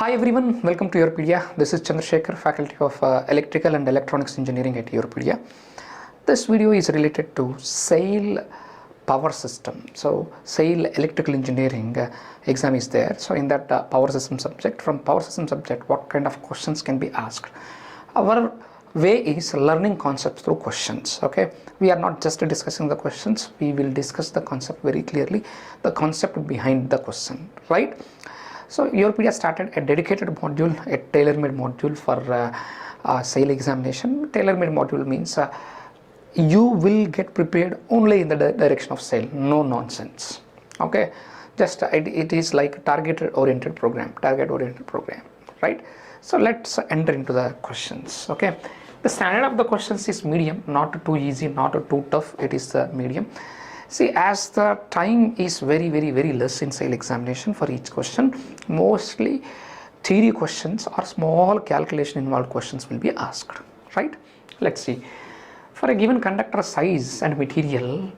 Hi everyone, welcome to YourPedia. This is Chandrasekhar, Faculty of Electrical and Electronics Engineering at YourPedia. This video is related to SAIL power system. So SAIL electrical engineering exam is there. So in that power system subject, from power system subject, what kind of questions can be asked? Our way is learning concepts through questions. Okay, we are not just discussing the questions, we will discuss the concept very clearly, the concept behind the question, right? So YourPedia started a dedicated module, a tailor-made module for SAIL examination. Tailor-made module means you will get prepared only in the direction of SAIL, no nonsense. Okay, just it is like target-oriented program, right? So let's enter into the questions. Okay, the standard of the questions is medium, not too easy, not too tough. It is the medium. See, as the time is very less in SAIL examination for each question, mostly theory questions or small calculation involved questions will be asked, right? Let's see. For a given conductor size and material,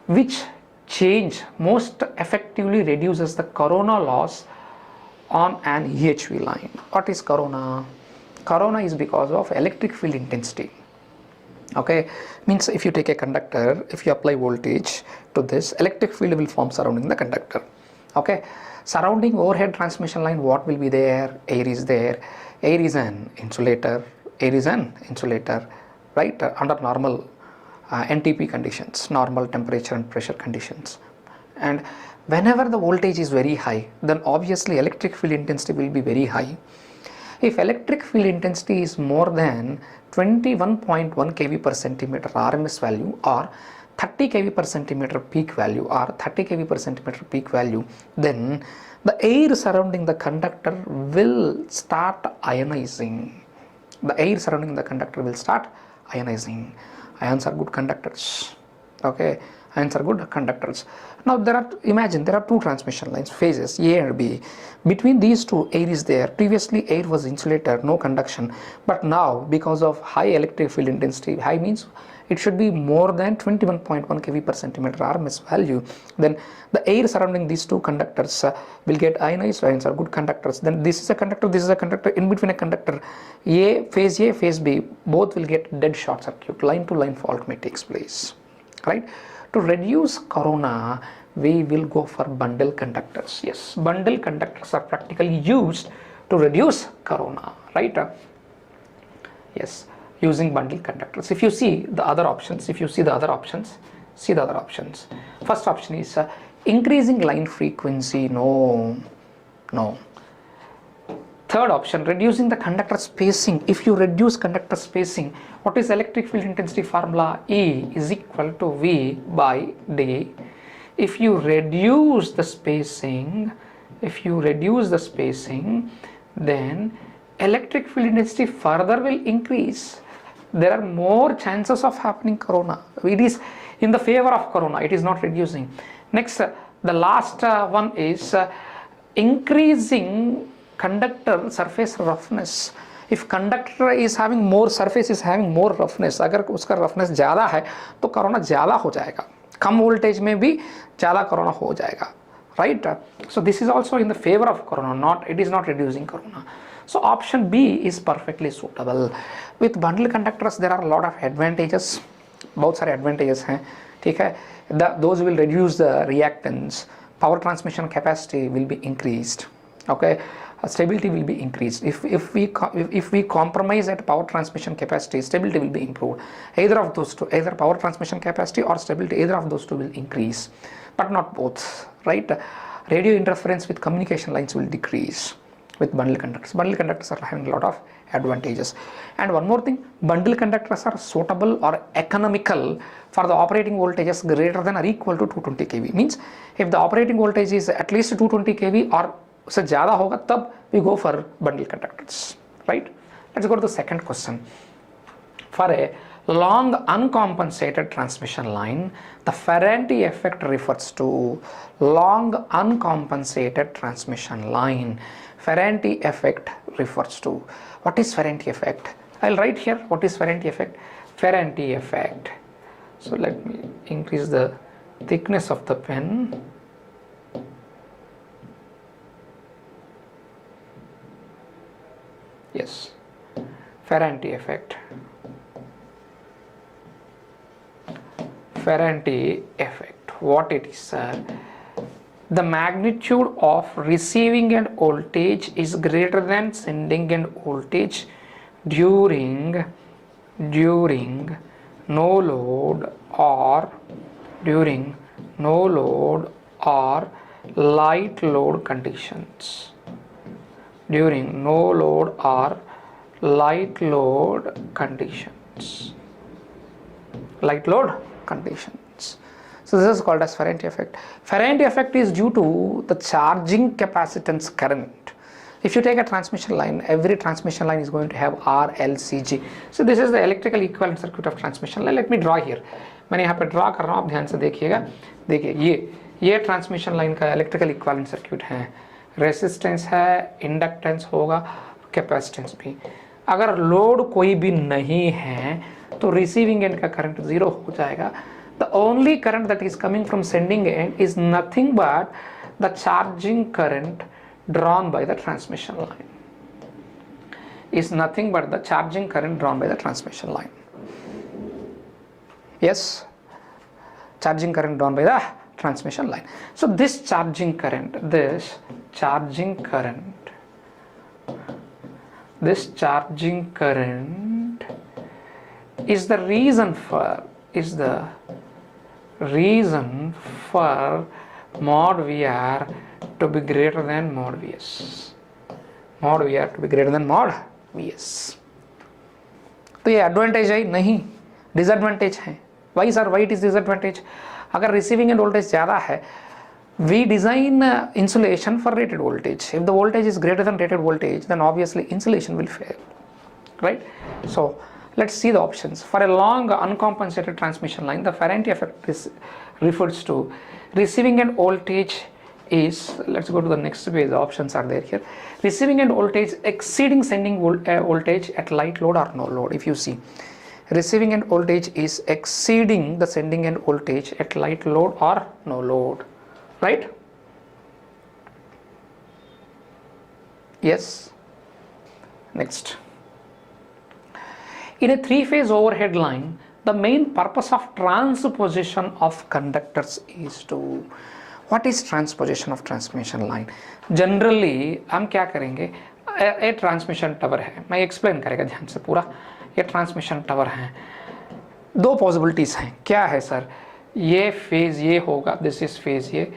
which change most effectively reduces the corona loss on an EHV line? What is corona? Corona is because of electric field intensity. Okay, means if you take a conductor, if you apply voltage to this, electric field will form surrounding the conductor. Okay, surrounding overhead transmission line, what will be there? Air is there. Air is an insulator. Right? Under normal NTP conditions, normal temperature and pressure conditions. And whenever the voltage is very high, then obviously electric field intensity will be very high. If electric field intensity is more than 21.1 kV per centimeter RMS value or 30 kV per centimeter peak value then the air surrounding the conductor will start ionizing. Ions are good conductors. Okay, ions are good conductors. Now imagine there are two transmission lines, phases A and B. Between these two, air is there. Previously air was insulator, no conduction, but now because of high electric field intensity, high means it should be more than 21.1 kV per centimeter RMS value, then the air surrounding these two conductors will get ionized. Ions are good conductors. Then this is a conductor, in between a conductor, phase B, both will get dead short circuit, line to line fault may take place, right? To reduce corona, we will go for bundle conductors. Yes, bundle conductors are practically used to reduce corona, right? Yes, using bundle conductors. If you see the other options, see the other options. First option is increasing line frequency. No. Third option, reducing the conductor spacing. If you reduce conductor spacing, what is electric field intensity formula? E is equal to V by D. If you reduce the spacing, then electric field intensity further will increase. There are more chances of happening corona. It is in the favor of corona, it is not reducing. Next, the last one is increasing conductor surface roughness. If conductor is having more surface, is having more roughness, अगर उसका roughness ज़्यादा है तो corona ज़्यादा हो जाएगा, कम voltage में भी ज़्यादा corona हो जाएगा, right? So this is also in the favor of corona, it is not reducing corona. So option B is perfectly suitable. With bundle conductors there are a lot of advantages, बहुत सारे advantages हैं, ठीक है? Those will reduce the reactance, power transmission capacity will be increased, okay? Stability will be increased. If we compromise at power transmission capacity, stability will be improved. Either of those two, either power transmission capacity or stability, either of those two will increase, but not both, right? Radio interference with communication lines will decrease with bundle conductors. Bundle conductors are having a lot of advantages. And one more thing, bundle conductors are suitable or economical for the operating voltages greater than or equal to 220 kV. Means if the operating voltage is at least 220 kV or से ज़्यादा होगा तब we go for bundle conductors, right? Let's go to the second question. For a long uncompensated transmission line, the Ferranti effect refers to long uncompensated transmission line. Ferranti effect refers to, what is Ferranti effect? I'll write here what is Ferranti effect. Ferranti effect. So let me increase the thickness of the pen. Ferranti effect. Ferranti effect. What it is, sir? The magnitude of receiving end voltage is greater than sending end voltage during no load or light load conditions. During no load or light load conditions. So this is called as Ferranti effect. Ferranti effect is due to the charging capacitance current. If you take a transmission line, every transmission line is going to have R, L, C, G. So this is the electrical equivalent circuit of transmission line. Let me draw here. मैंने यहाँ पे draw कर रहा हूँ, आप ध्यान से देखिएगा. देखिए ये ट्रांसमिशन लाइन का इलेक्ट्रिकल इक्विवेलेंट सर्किट है. रेसिस्टेंस है, इंडक्टेंस होगा, कैपेसिटेंस भी. अगर लोड कोई भी नहीं है तो रिसीविंग एंड का करंट जीरो हो जाएगा. The only current that is coming from sending end is nothing but the charging current drawn by the transmission line. Is nothing but the charging current drawn by the transmission line. Yes, charging current drawn by the transmission line. So this charging current is the reason for mod VR to be greater than mod VS. Mod VR to be greater than mod VS. तो ये advantage है नहीं, disadvantage है. Why sir, why it is disadvantage? अगर receiving end voltage ज़्यादा है, we design insulation for rated voltage. If the voltage is greater than rated voltage, then obviously insulation will fail, right? So let's see the options. For a long uncompensated transmission line, the Ferranti effect refers to receiving end voltage is, let's go to the next page, the options are there here. Receiving end voltage exceeding sending voltage at light load or no load. If you see, receiving end voltage is exceeding the sending end voltage at light load or no load, right? Yes. Next. In a three-phase overhead line, the main purpose of transposition of conductors is to. What is transposition of transmission line? Generally हम क्या करेंगे, ये transmission tower है, मैं explain करेगा ध्यान से पूरा. ये ट्रांसमिशन टावर है, दो पॉसिबिलिटीज हैं. क्या है सर? ये फेज ये होगा, this is phase A,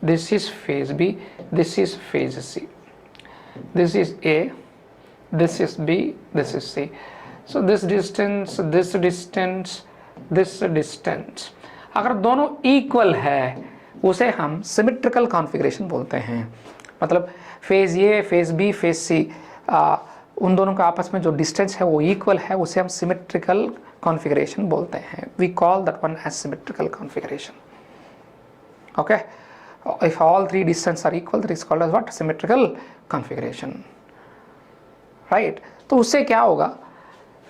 this is phase B, this is phase C, this is A, this is B, this is C. So this distance, this distance, this distance, अगर दोनों equal है उसे हम symmetrical configuration बोलते हैं. मतलब phase A, phase B, phase C, उन दोनों का आपस में जो डिस्टेंस है वो इक्वल है, उसे हम सिमेट्रिकल कॉन्फ़िगरेशन बोलते हैं. We call that one as symmetrical configuration. Okay, if all three distance are equal, that is called as what? Symmetrical configuration, right? तो उससे क्या होगा,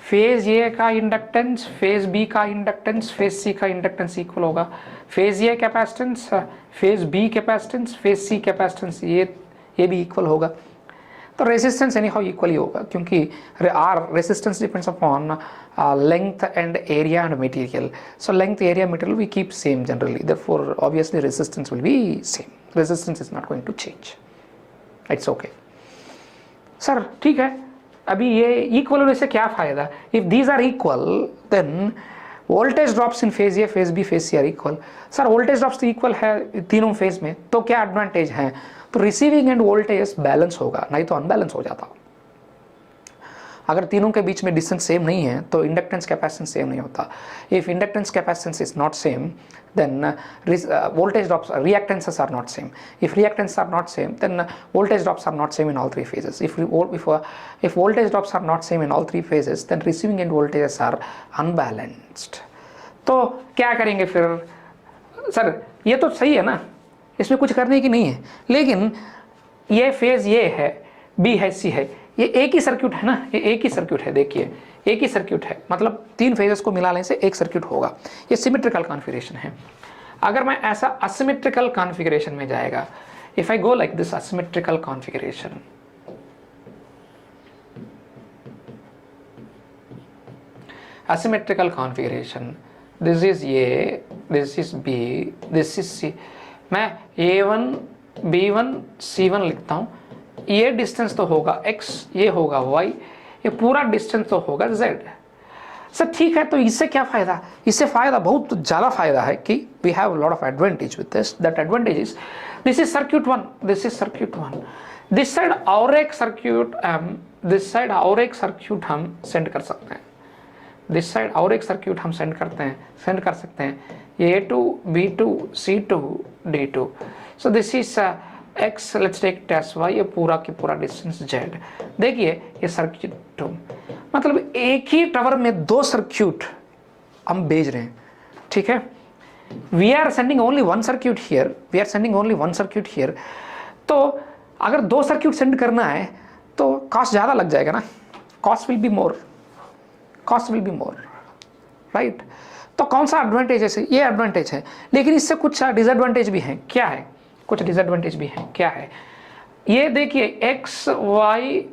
फेज ए का इंडक्टेंस, फेज बी का इंडक्टेंस, फेज सी का inductance equal होगा. Phase A capacitance, phase B capacitance, phase C capacitance, ये भी इक्वल होगा. तो रेजिस्टेंस एनी हाउ इक्वल ही होगा, क्योंकि R resistance depends upon length and area and material. So length, area, material we keep same generally, therefore obviously resistance will be same. Resistance is not going to change. It's okay sir, ठीक है. अभी ये equal होने से क्या फायदा? If these are equal then voltage drops in phase A, phase B, phase C are equal. Sir voltage drops तो equal है तीनों फेज में, तो क्या एडवांटेज है? तो रिसीविंग एंड वोल्टेज बैलेंस होगा, नहीं तो अनबैलेंस हो जाता. अगर तीनों के बीच में डिस्टेंस सेम नहीं है तो इंडक्टेंस कैपेसिटेंस सेम नहीं होता. If inductance capacitance is not same, then voltage drops, reactances are not same. If reactances are not same, then voltage drops are not same in all three phases. If voltage drops are not same in all three phases, then receiving end voltages are unbalanced. तो क्या करेंगे फिर? Sir ये तो सही है ना, इसमें कुछ करने की नहीं है, लेकिन ये फेज ये है, बी है, सी है, ये एक ही सर्किट है ना, ये एक ही सर्किट है. देखिए एक ही सर्किट है, मतलब तीन फेजेस को मिलाने से एक सर्किट होगा. ये सिमेट्रिकल कॉन्फ़िगरेशन है. अगर मैं ऐसा असिमेट्रिकल कॉन्फ़िगरेशन में जाएगा, if I go like this asymmetrical configuration, asymmetrical configuration. This is A, this is B, this is C. मैं A1, B1, C1 लिखता हूँ. ये डिस्टेंस तो होगा x, ये होगा y, ये पूरा डिस्टेंस तो होगा z. सर ठीक है, तो इससे क्या फायदा? इससे फायदा बहुत ज़्यादा फायदा है कि we have lot of advantage with this. That advantage is this is circuit 1, this is circuit 1. This side और एक सर्क्यूट दिस साइड और एक सर्क्यूट हम सेंड कर सकते हैं. दिस साइड और एक सर्क्यूट हम सेंड कर सकते हैं A2, B2, C2, D2. So this is x, let's take test y, ये पूरा की पूरा डिस्टेंस z. देखिए ये सर्क्यूट 2, मतलब एक ही टावर में दो सर्क्यूट हम भेज रहे हैं. ठीक है, we are sending only one circuit here, तो अगर दो सर्क्यूट सेंड करना है तो कॉस्ट ज़्यादा लग जाएगा ना. Cost will be more, right. तो कौन सा एडवांटेज है? ये एडवांटेज है, लेकिन इससे कुछ डिसएडवांटेज भी हैं. क्या है? कुछ डिसएडवांटेज भी हैं. क्या है? ये देखिए x, y,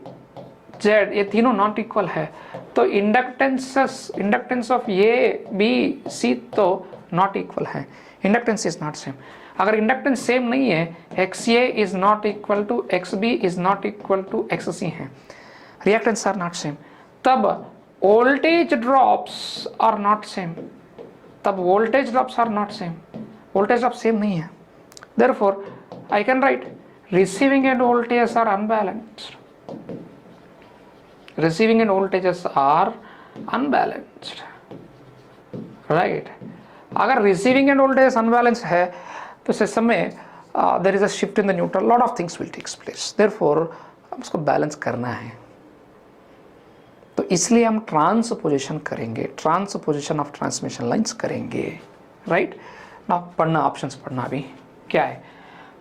z ये तीनों नॉट इक्वल है, तो inductance of A B C तो नॉट इक्वल है. Inductance is not same. अगर इंडक्टेंस सेम नहीं है, X A is not equal to X B is not equal to X C है. रिएक्टेंस आर नॉट सेम, तब voltage drops are not same. Voltage drop same नहीं है. Therefore, I can write receiving end voltages are unbalanced. Right? अगर receiving end voltages unbalanced है तो system में there is a shift in the neutral, lot of things will take place. Therefore, हम उसको balance करना है, तो इसलिए हम ट्रांसपोजिशन करेंगे, ट्रांसपोजिशन ऑफ ट्रांसमिशन लाइंस करेंगे. राइट ना, पढ़ना ऑप्शंस पढ़ना भी क्या है.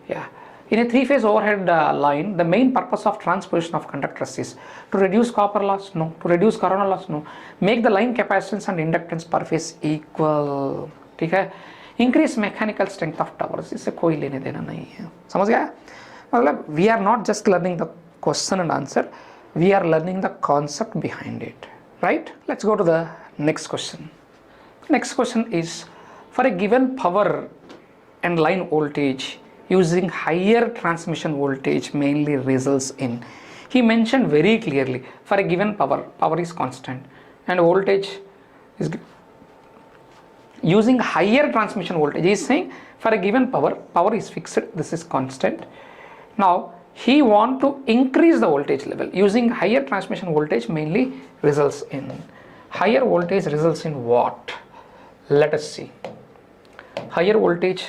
या in a three-phase overhead line, the main purpose of transposition of conductors is to reduce copper loss, no. To reduce corona loss, no. Make the line capacitance and inductance per phase equal. ठीक है. Increase mechanical strength of towers, इससे कोई लेने देना नहीं है. समझ गया? मतलब we are not just learning the question and answer, we are learning the concept behind it. Right? Let's go to the next question. Next question is, for a given power and line voltage, using higher transmission voltage mainly results in, he mentioned very clearly, for a given power is constant and voltage is using higher transmission voltage. He is saying for a given power is fixed, this is constant. Now he want to increase the voltage level using higher transmission voltage mainly results in, higher voltage results in what? Let us see. Higher voltage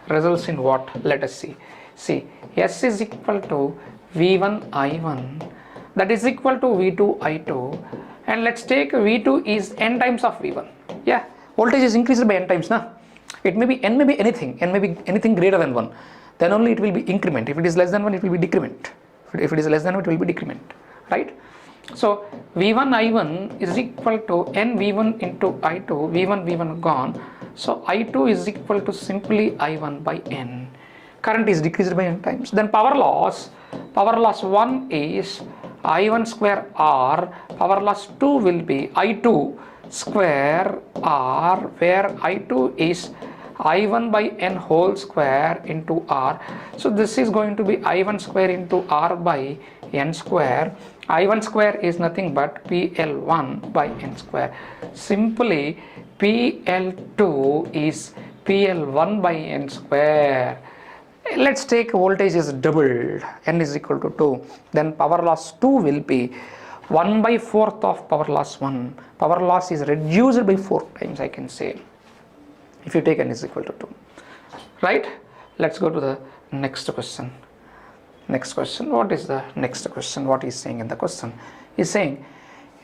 results in what? Let us see. See, S is equal to V1 I1, that is equal to V2 I2, and let's take V2 is n times of V1. Yeah, voltage is increased by n times, na? It may be n, may be anything greater than 1, then only it will be increment. If it is less than 1, it will be decrement. If it is less than 1, it will be decrement, right? So V1 I1 is equal to n V1 into I2, V1 gone, so I2 is equal to simply I1 by n. Current is decreased by n times. Then power loss 1 is I1 square R, power loss 2 will be I2 square R, where I2 is I1 by n whole square into R. So this is going to be I1 square into R by n square. I1 square is nothing but PL1 by n square. Simply PL2 is PL1 by n square. Let's take voltage is doubled, n is equal to 2, then power loss 2 will be 1 by 4th of power loss 1. Power loss is reduced by 4 times, I can say, if you take n is equal to 2. Right? Let's go to the next question. Next question. What is the next question? What is saying in the question? Is saying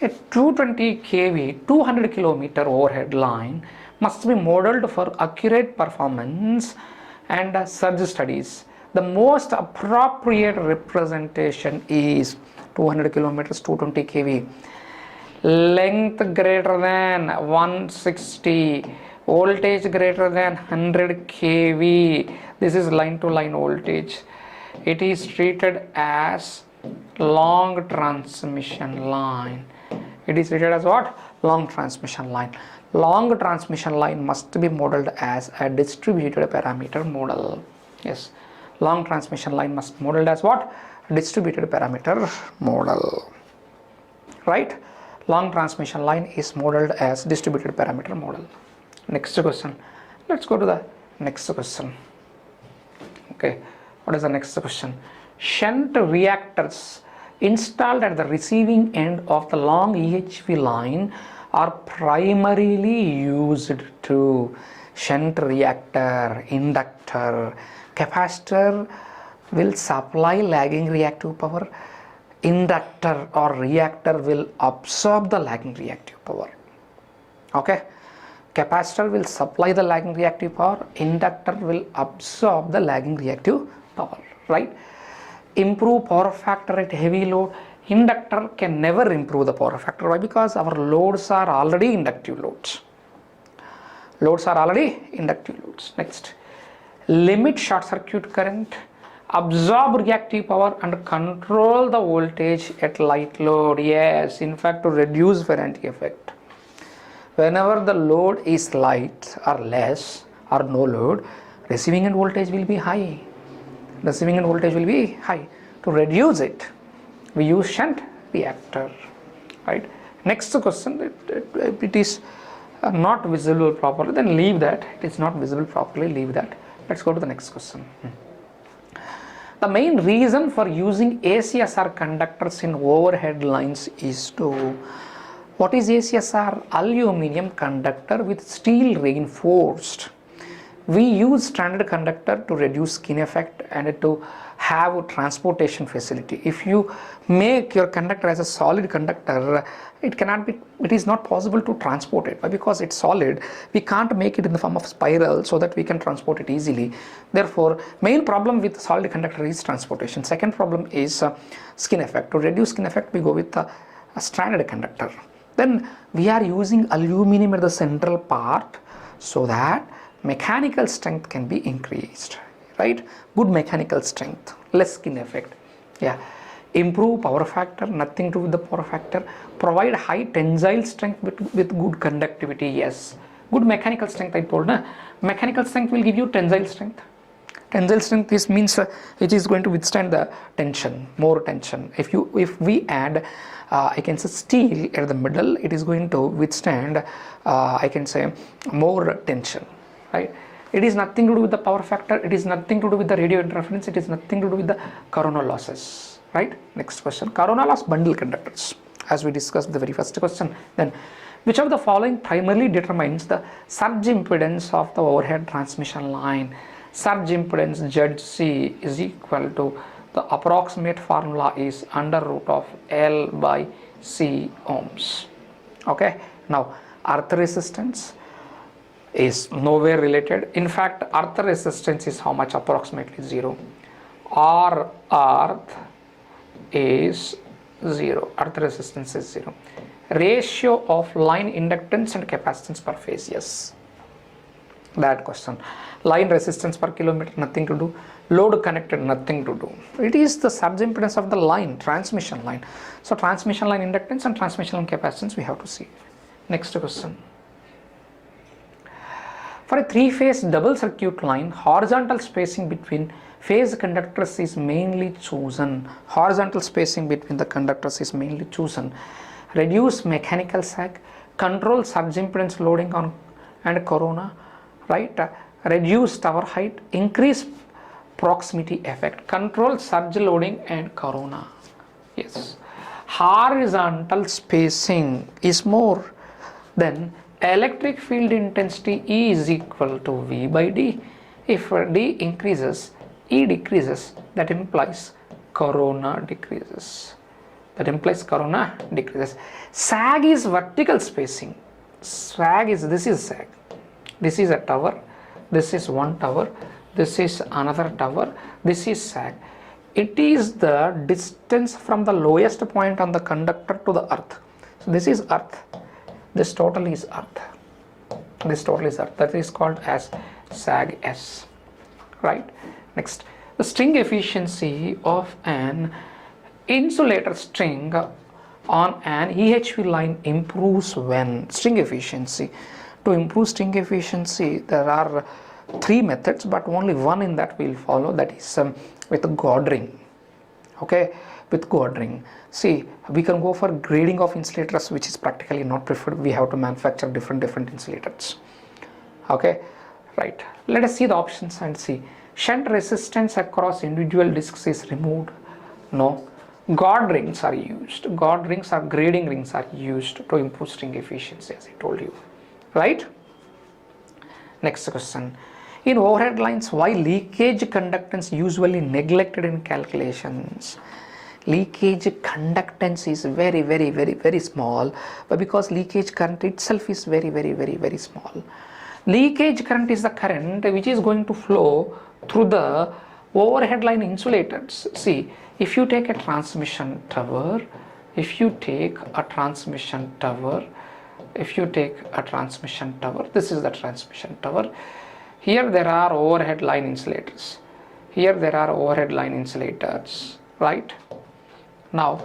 a 220 kV 200 kilometer overhead line must be modeled for accurate performance and surge studies. The most appropriate representation is 200 kilometers 220 kV, length greater than 160, voltage greater than 100 kV. This is line to line voltage. It is treated as long transmission line. It is treated as what? Long transmission line. Long transmission line must be modeled as a distributed parameter model. Yes, long transmission line must be modeled as what? Distributed parameter model. Right? Long transmission line is modeled as distributed parameter model. Next question. Let's go to the next question. Okay, what is the next question? Shunt reactors installed at the receiving end of the long EHV line are primarily used to shunt reactor, inductor, capacitor will supply lagging reactive power, inductor or reactor will absorb the lagging reactive power. Okay, capacitor will supply the lagging reactive power, inductor will absorb the lagging reactive power, right? Improve power factor at heavy load. Inductor can never improve the power factor. Why? Because our loads are already inductive loads. Next, limit short circuit current, absorb reactive power and control the voltage at light load. Yes, in fact, to reduce Ferranti effect. Whenever the load is light or less or no load, receiving end voltage will be high. To reduce it, we use shunt reactor, right? Next question, it is not visible properly, then leave that. It is not visible properly, leave that. Let's go to the next question. The main reason for using ACSR conductors in overhead lines is to, what is ACSR? Aluminum conductor with steel reinforced. We use standard conductor to reduce skin effect and to have transportation facility. If you make your conductor as a solid conductor, it is not possible to transport it. Why? Because it's solid. We can't make it in the form of spiral so that we can transport it easily. Therefore, main problem with solid conductor is transportation. Second problem is skin effect. To reduce skin effect, we go with a standard conductor. Then we are using aluminum at the central part so that mechanical strength can be increased, right? Good mechanical strength, less skin effect. Yeah, improve power factor, nothing to do with the power factor. Provide high tensile strength with good conductivity. Yes, good mechanical strength. I told na, mechanical strength will give you tensile strength. Tensile strength is means it is going to withstand the tension, more tension. If we add I can say steel at the middle, it is going to withstand I can say more tension. Right? It is nothing to do with the power factor, it is nothing to do with the radio interference, it is nothing to do with the corona losses. Right? Next question, corona loss bundle conductors, as we discussed the very first question. Then, which of the following primarily determines the surge impedance of the overhead transmission line? Surge impedance ZC is equal to, the approximate formula is under root of L by C ohms. Okay, now earth resistance is nowhere related. In fact, earth resistance is how much? Approximately 0. R earth is 0. Earth resistance is 0. Ratio of line inductance and capacitance per phase. Yes, that question. Line resistance per kilometer, nothing to do. Load connected, nothing to do. It is the surge impedance of the line, transmission line. So transmission line inductance and transmission line capacitance we have to see. Next question. For a three-phase double circuit line, horizontal spacing between phase conductors is mainly chosen. Horizontal spacing between the conductors is mainly chosen. Reduce mechanical sag, control surge impedance loading on and corona, right? Reduce tower height, increase proximity effect, control surge loading and corona. Yes, horizontal spacing is more than electric field intensity E is equal to V by D. If D increases, E decreases, that implies corona decreases. Sag is vertical spacing. This is sag. This is a tower. This is one tower. This is another tower. This is sag. It is the distance from the lowest point on the conductor to the earth. So this is earth. This total is earth. That is called as sag S. Right? Next, the string efficiency of an insulator string on an EHV line improves when? String efficiency. To improve string efficiency, there are 3 methods, but only one in that we'll follow, that is with God ring. Okay, with God ring. See, we can go for grading of insulators, which is practically not preferred. We have to manufacture different insulators. Okay, right. Let us see the options and see. Shunt resistance across individual discs is removed. No. God rings are used. God rings or grading rings are used to improve string efficiency, as I told you. Right? Next question. In overhead lines, why leakage conductance usually neglected in calculations? Leakage conductance is very small, but because leakage current itself is very small. Leakage current is the current which is going to flow through the overhead line insulators. See, if you take a transmission tower, this is the transmission tower. Here there are overhead line insulators. Right? Now,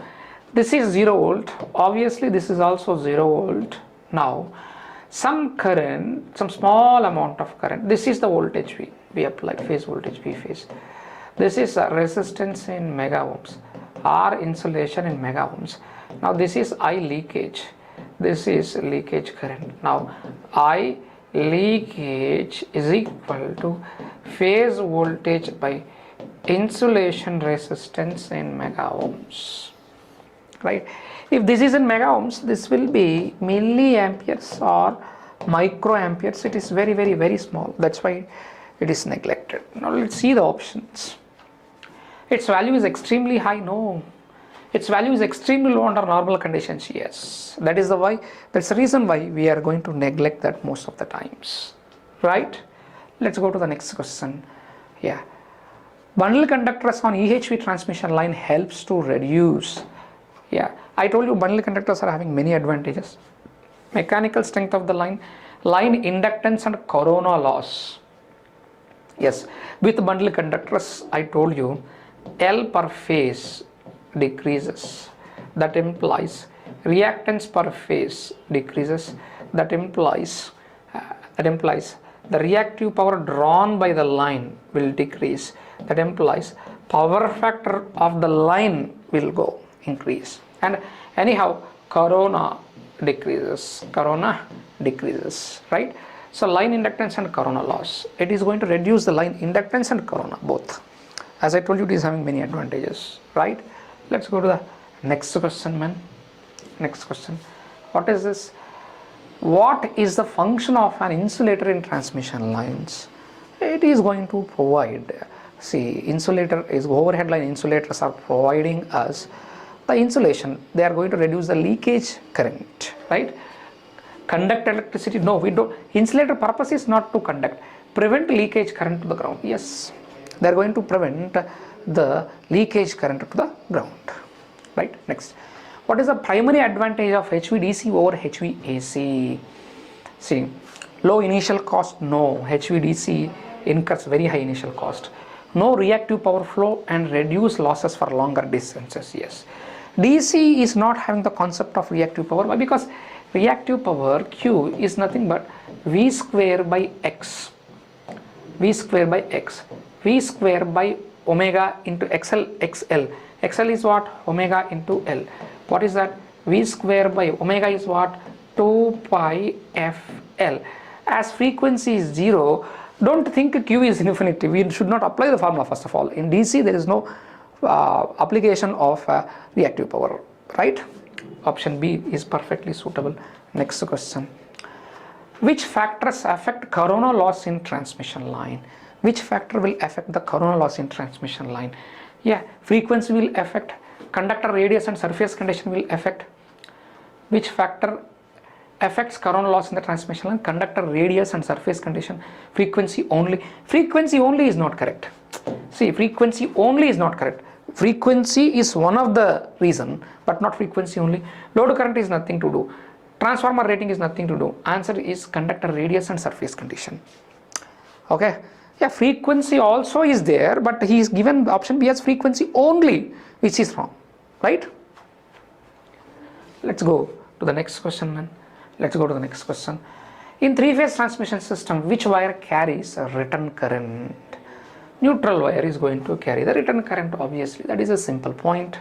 this is 0 volt. Obviously, this is also 0 volt. Now, some current, some small amount of current. This is the voltage we applied, phase voltage V phase. This is resistance in mega ohms, R insulation in mega ohms. Now this is I leakage. This is leakage current. Now I leakage is equal to phase voltage by insulation resistance in mega ohms. Right? If this is in mega ohms, this will be milliamperes or microamperes. It is very small. That's why it is neglected. Now let's see the options. Its value is extremely high. No. Its value is extremely low under normal conditions. Yes. That is the why. That's the reason why we are going to neglect that most of the times. Right? Let's go to the next question. Yeah. Bundle conductors on EHV transmission line helps to reduce. Yeah. I told you bundle conductors are having many advantages. Mechanical strength of the line inductance and corona loss. Yes. With bundle conductors, I told you L per phase decreases. That implies reactance per phase decreases. That implies the reactive power drawn by the line will decrease. That implies power factor of the line will increase. And anyhow, corona decreases. Right? So line inductance and corona loss. It is going to reduce the line inductance and corona both. As I told you, it is having many advantages. Right? Let's go to the next question, man. Next question. What is this? What is the function of an insulator in transmission lines? It is going to provide. See, insulator is overhead line insulators are providing us the insulation. They are going to reduce the leakage current. Right? Conduct electricity. No, we don't. Insulator purpose is not to conduct. Prevent leakage current to the ground. Yes. They are going to prevent the leakage current to the ground. Right? Next. What is the primary advantage of HVDC over HVAC? See, low initial cost. No. HVDC incurs very high initial cost. No reactive power flow and reduce losses for longer distances. Yes. DC is not having the concept of reactive power. Why? Because reactive power Q is nothing but V square by X. V square by X. V square by omega into XL. XL is what? Omega into L. What is that? V square by omega is what? 2 pi FL. As frequency is 0, don't think Q is infinity. We should not apply the formula first of all. In DC, there is no application of reactive power. Right? Option B is perfectly suitable. Next question. Which factors affect corona loss in transmission line? Which factor will affect the corona loss in transmission line? Yeah, frequency will affect, conductor radius and surface condition will affect. Which factor affects corona loss in the transmission line? Conductor radius and surface condition. Frequency only. Frequency only is not correct. See, frequency only is not correct. Frequency is one of the reason, but not frequency only. Load current is nothing to do. Transformer rating is nothing to do. Answer is conductor radius and surface condition. Okay. Yeah, frequency also is there, but he is given option B as frequency only, which is wrong. Right? Let's go to the next question, man. Let's go to the next question. In three-phase transmission system, which wire carries a return current? Neutral wire is going to carry the return current, obviously. That is a simple point.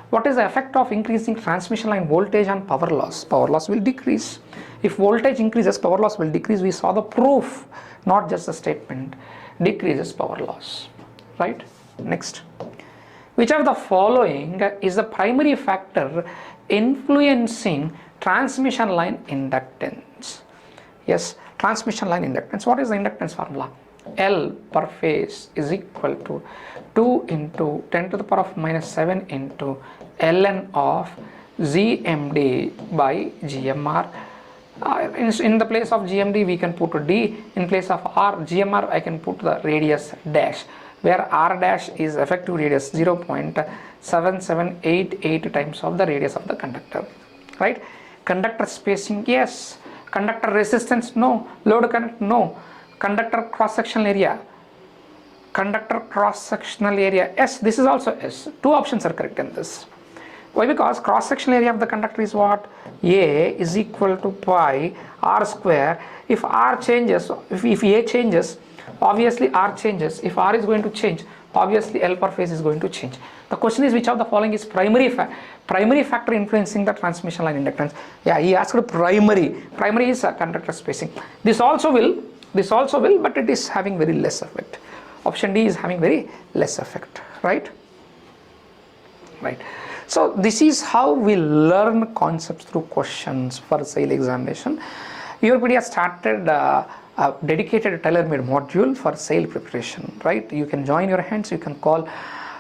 What is the effect of increasing transmission line voltage on power loss? Power loss will decrease. If voltage increases, power loss will decrease. We saw the proof, not just the statement. Decreases power loss, right? Next. Which of the following is the primary factor influencing transmission line inductance? Yes, transmission line inductance. What is the inductance formula? L per phase is equal to 2 into 10 to the power of minus 7 into ln of GMD by GMR. In the place of GMD we can put D, in place of R GMR I can put the radius dash, where R dash is effective radius 0.7788 times of the radius of the conductor, right? Conductor spacing, yes. Conductor resistance, no. Load current, no. Conductor cross-sectional area, yes. This is also S. Two options are correct in this. Why? Because cross-sectional area of the conductor is what? A is equal to pi R square. If R changes, if A changes, obviously R changes. If R is going to change, obviously L per phase is going to change. The question is, which of the following is primary factor influencing the transmission line inductance? Yeah, he asked primary. Primary is conductor spacing. This also will, but it is having very less effect. Option D is having very less effect, right? Right. So this is how we learn concepts through questions for SAIL examination. YourPedia started a dedicated tailor-made module for SAIL preparation, right? You can join your hands, you can call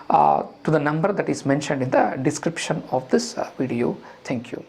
to the number that is mentioned in the description of this video. Thank you.